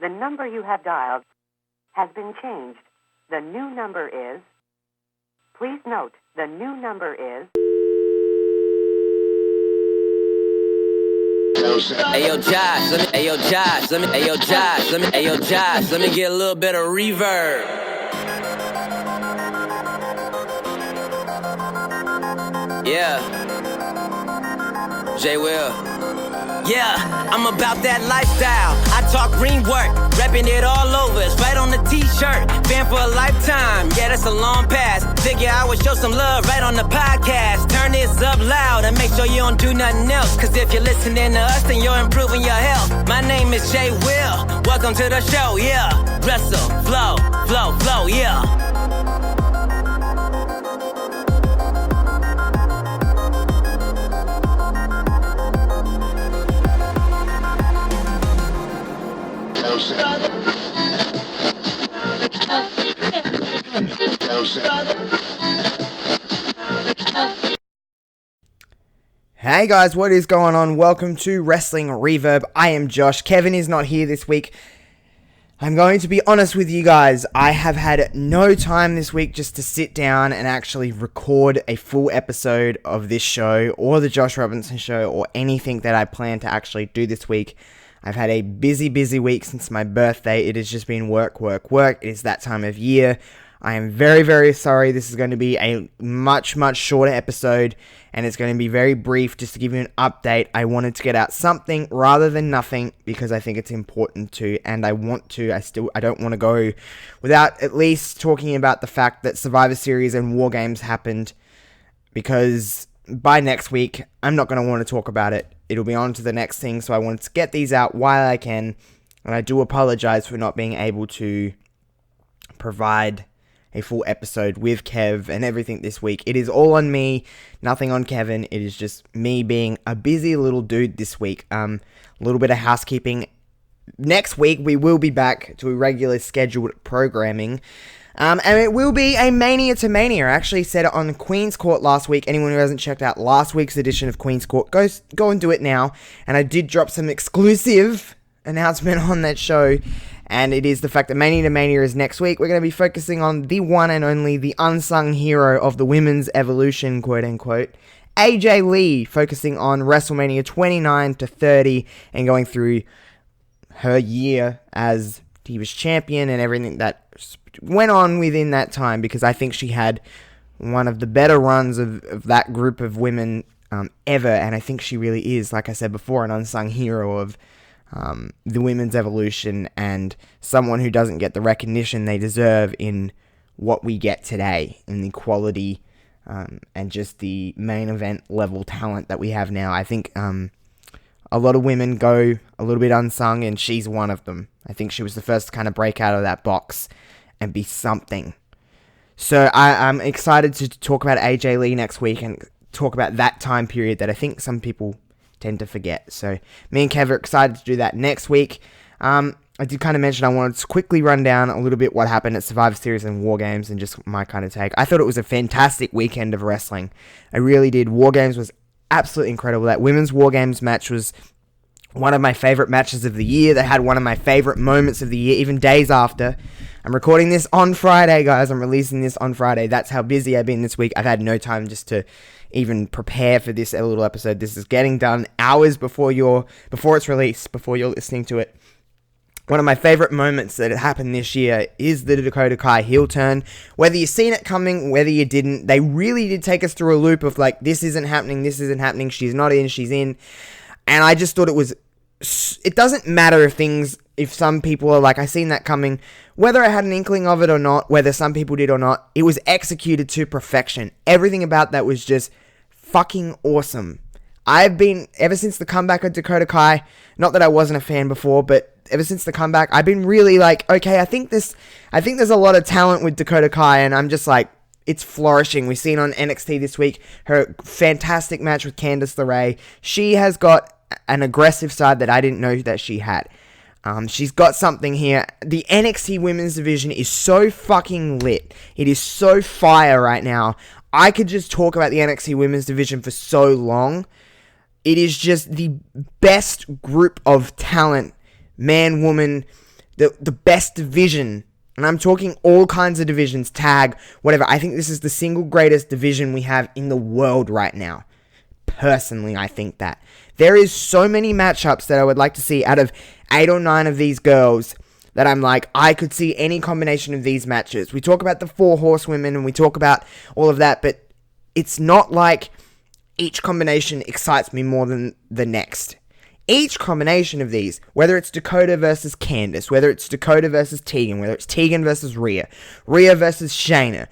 The number you have dialed has been changed. The new number is... Please note, the new number is... Ayo Josh, let me get a little bit of reverb. Yeah, J Will. Yeah, I'm about that lifestyle. I talk green work, repping it all over. It's right on the t-shirt. Fan for a lifetime. Yeah, that's a long pass. Figure I would show some love right on the podcast. Turn this up loud and make sure you don't do nothing else. Cause if you're listening to us, then you're improving your health. My name is J Will. Welcome to the show, yeah. Wrestle, flow, yeah. Hey guys, what is going on? Welcome to Wrestling Reverb. I am Josh. Kevin is not here this week. I'm going to be honest with you guys. I have had no time this week just to sit down and actually record a full episode of this show or the Josh Robinson show or anything that I plan to actually do this week. I've had a busy week since my birthday. It has just been work. It is that time of year. I am very sorry. This is going to be a much shorter episode, and it's going to be very brief just to give you an update. I wanted to get out something rather than nothing because I think it's important to, and I don't want to go without at least talking about the fact that Survivor Series and WarGames happened, because by next week, I'm not going to want to talk about it. It'll be on to the next thing, so I wanted to get these out while I can, and I do apologize for not being able to provide a full episode with Kev and everything this week. It is all on me, nothing on Kevin. It is just me being a busy little dude this week. A little bit of housekeeping. Next week, we will be back to a regular scheduled programming. And it will be a Mania to Mania. I actually said it on Queen's Court last week. Anyone who hasn't checked out last week's edition of Queen's Court, go and do it now. And I did drop some exclusive announcement on that show, and it is the fact that Mania to Mania is next week. We're going to be focusing on the one and only, the unsung hero of the women's evolution, quote-unquote, AJ Lee, focusing on WrestleMania 29 to 30 and going through her year as Divas Champion and everything that went on within that time, because I think she had one of the better runs of that group of women ever, and I think she really is, like I said before, an unsung hero of the women's evolution, and someone who doesn't get the recognition they deserve in what we get today, in the quality and just the main event level talent that we have now. I think a lot of women go a little bit unsung, and she's one of them. I think she was the first to kind of break out of that box and be something. So I'm excited to talk about AJ Lee next week and talk about that time period that I think some people tend to forget. So me and Kev are excited to do that next week. I did kind of mention I wanted to quickly run down a little bit what happened at Survivor Series and WarGames and just my kind of take. I thought it was a fantastic weekend of wrestling. I really did. WarGames was absolutely incredible. That women's WarGames match was one of my favorite matches of the year. They had one of my favorite moments of the year, even days after. I'm recording this on Friday, guys. I'm releasing this on Friday. That's how busy I've been this week. I've had no time just to even prepare for this little episode. This is getting done hours before it's released, before you're listening to it. One of my favorite moments that happened this year is the Dakota Kai heel turn. Whether you've seen it coming, whether you didn't, they really did take us through a loop of like, this isn't happening, she's not in, she's in. And I just thought it doesn't matter if some people are like, I seen that coming, whether I had an inkling of it or not, whether some people did or not, it was executed to perfection. Everything about that was just fucking awesome. Ever since the comeback of Dakota Kai, not that I wasn't a fan before, but ever since the comeback, I've been really like, okay, I think there's a lot of talent with Dakota Kai, and I'm just like, it's flourishing. We've seen on NXT this week her fantastic match with Candice LeRae. She has got an aggressive side that I didn't know that she had. She's got something here. The NXT women's division is so fucking lit. It is so fire right now. I could just talk about the NXT women's division for so long. It is just the best group of talent, man, woman, the best division, and I'm talking all kinds of divisions, tag, whatever. I think this is the single greatest division we have in the world right now. Personally, I think that. There is so many matchups that I would like to see out of 8 or 9 of these girls that I'm like, I could see any combination of these matches. We talk about the 4 horsewomen and we talk about all of that, but it's not like each combination excites me more than the next. Each combination of these, whether it's Dakota versus Candice, whether it's Dakota versus Tegan, whether it's Tegan versus Rhea, Rhea versus Shayna,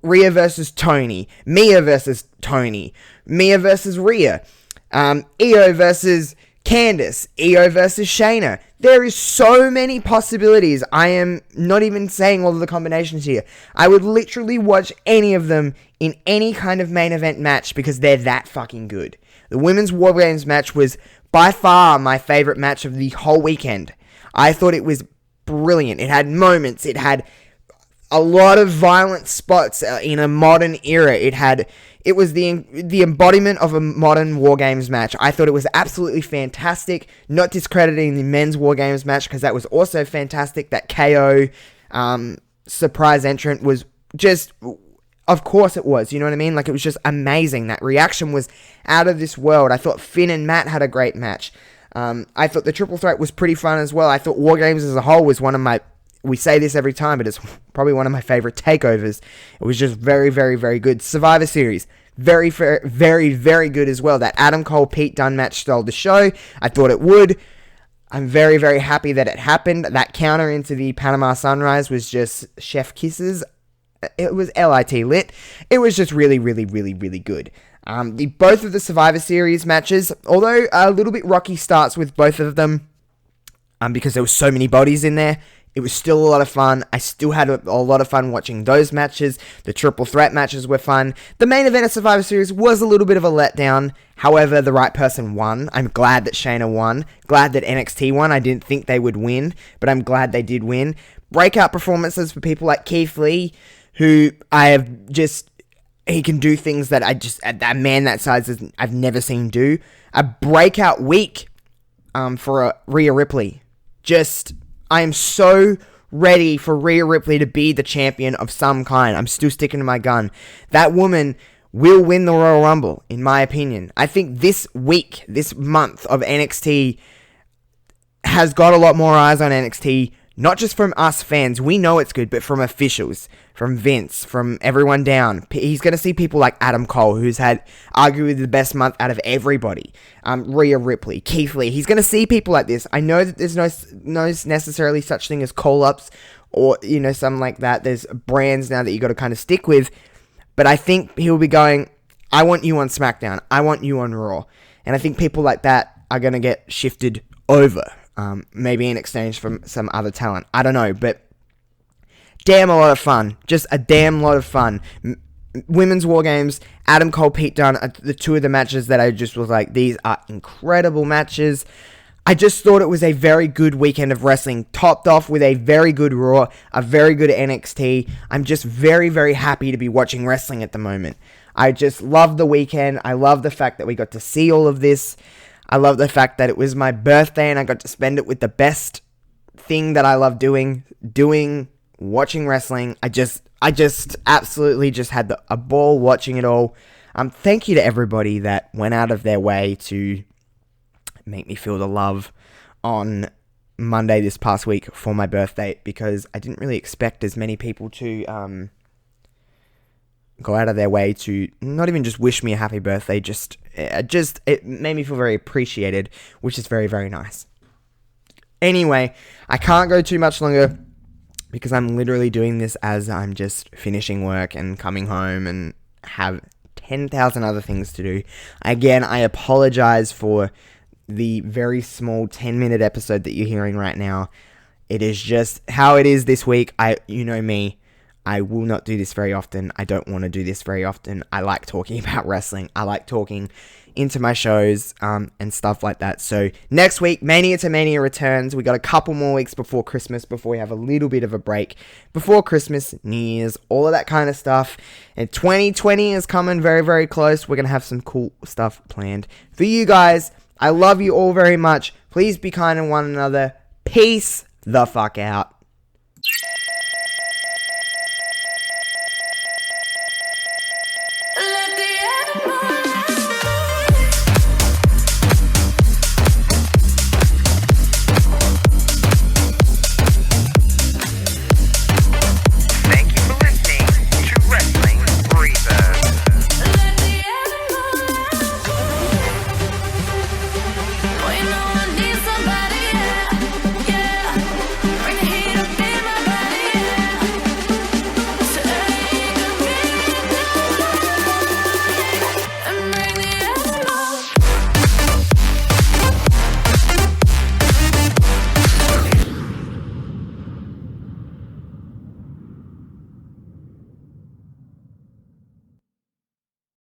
Rhea versus Tony, Mia versus Tony, Mia versus Rhea, Io versus Candice, Io versus Shayna. There is so many possibilities. I am not even saying all of the combinations here. I would literally watch any of them in any kind of main event match because they're that fucking good. The Women's WarGames match was by far my favorite match of the whole weekend. I thought it was brilliant. It had moments. It had a lot of violent spots in a modern era. It was the embodiment of a modern WarGames match. I thought it was absolutely fantastic. Not discrediting the men's WarGames match because that was also fantastic. That KO surprise entrant was just, of course it was. You know what I mean? Like, it was just amazing. That reaction was out of this world. I thought Finn and Matt had a great match. I thought the triple threat was pretty fun as well. I thought WarGames as a whole was one of my, we say this every time, but it's probably one of my favorite takeovers. It was just very, very, very good. Survivor Series, very, very, very, very good as well. That Adam Cole, Pete Dunne match stole the show. I thought it would. I'm very, very happy that it happened. That counter into the Panama Sunrise was just chef kisses. It was LIT lit. It was just really, really, really, really good. Both of the Survivor Series matches, although a little bit rocky starts with both of them, because there were so many bodies in there, it was still a lot of fun. I still had a lot of fun watching those matches. The triple threat matches were fun. The main event of Survivor Series was a little bit of a letdown. However, the right person won. I'm glad that Shayna won. Glad that NXT won. I didn't think they would win, but I'm glad they did win. Breakout performances for people like Keith Lee, who I have just, he can do things that a man that size I've never seen do. A breakout week for Rhea Ripley. I am so ready for Rhea Ripley to be the champion of some kind. I'm still sticking to my gun. That woman will win the Royal Rumble, in my opinion. I think this week, this month of NXT has got a lot more eyes on NXT, not just from us fans. We know it's good, but from officials, from Vince, from everyone down. He's going to see people like Adam Cole, who's had arguably the best month out of everybody. Rhea Ripley, Keith Lee. He's going to see people like this. I know that there's no necessarily such thing as call-ups or, something like that. There's brands now that you got to kind of stick with. But I think he'll be going, I want you on SmackDown. I want you on Raw. And I think people like that are going to get shifted over. Maybe in exchange for some other talent. I don't know, but damn a lot of fun. Just a damn lot of fun. Women's WarGames, Adam Cole, Pete Dunne are the two of the matches that I just was like, these are incredible matches. I just thought it was a very good weekend of wrestling, topped off with a very good Raw, a very good NXT. I'm just very, very happy to be watching wrestling at the moment. I just love the weekend. I love the fact that we got to see all of this. I love the fact that it was my birthday and I got to spend it with the best thing that I love doing, watching wrestling. I just absolutely just had a ball watching it all. Thank you to everybody that went out of their way to make me feel the love on Monday this past week for my birthday, because I didn't really expect as many people to go out of their way to not even just wish me a happy birthday, it made me feel very appreciated, which is very, very nice. Anyway, I can't go too much longer because I'm literally doing this as I'm just finishing work and coming home and have 10,000 other things to do. Again, I apologize for the very small 10-minute episode that you're hearing right now. It is just how it is this week. You know me. I will not do this very often. I don't want to do this very often. I like talking about wrestling. I like talking into my shows and stuff like that. So next week, Mania to Mania returns. We got a couple more weeks before Christmas before we have a little bit of a break. Before Christmas, New Year's, all of that kind of stuff. And 2020 is coming very, very close. We're going to have some cool stuff planned for you guys. I love you all very much. Please be kind to one another. Peace the fuck out.